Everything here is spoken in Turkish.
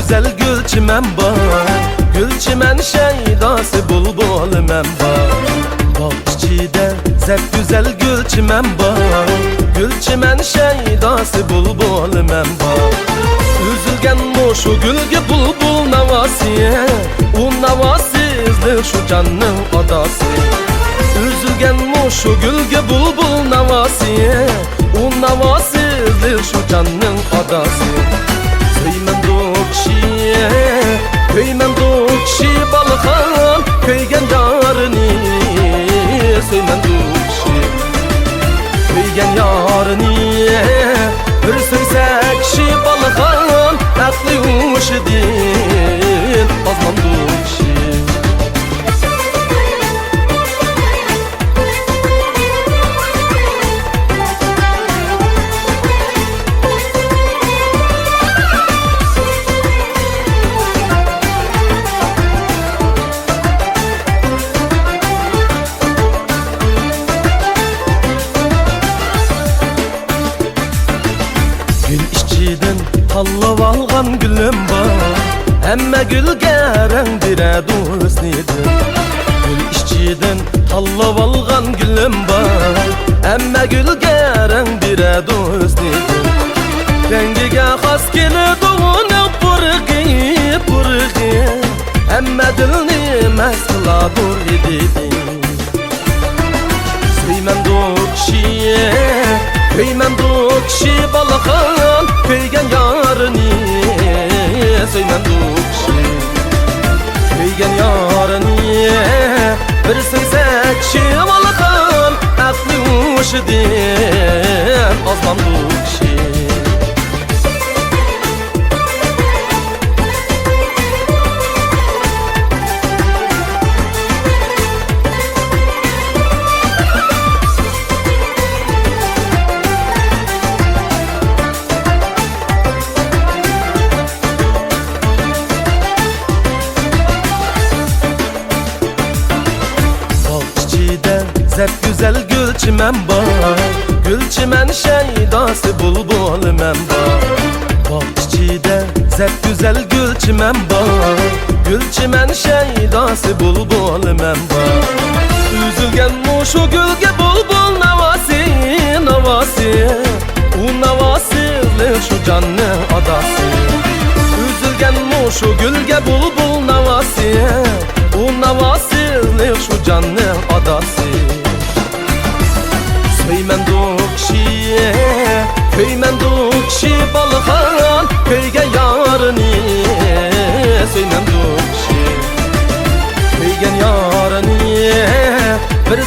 güzel gülçimen bar, gülçimen şeydası bulbul men bar. Bal içide zep güzel gülçimen bar, gülçimen şeydası bulbul men bar. Üzülgen muşu gülge bulbul navasiye, o navasizlik şu canın adası. Üzülgen muşu gülge bulbul navasiye, o navasizlik şu canın adası. Söymen dokşiye, köymen dokşi balkan, köygen yarını. Söymen dokşi, köygen yarını. Bir söysek şi balkan, aklı uşidin, azman dokşi. Gül işçiden tallab algan gülüm var, emme gülge rengdire dost idim. Gül işçiden tallab algan gülüm var, emme gülge rengdire dost idim. Rengige has keli doğunu pırgı pırgı, emme dilni mest kıla dur idim. Söymen dokşiye, köymen dokşi balkan, köygen yarını. Söymen dokşi, köygen yarını. Bir söysek şi balkan, aklı uşidin, azman dokşi. Zep güzel gülçimen bar, gülçimen şeydası bulbul men bar. Bal içide zep güzel gülçimen bar, gülçimen şeydası bulbul men bar. Üzülgen muşu gülge bulbul navasi, navasi. O navasizlik şu canın adası. Üzülgen muşu gülge bulbul navasi, o navasizlik şu canın adası. Söymen dokşiye, köymen dokşi balkan, köyge yarını. Söymen dokşi, köygen yarını. Bir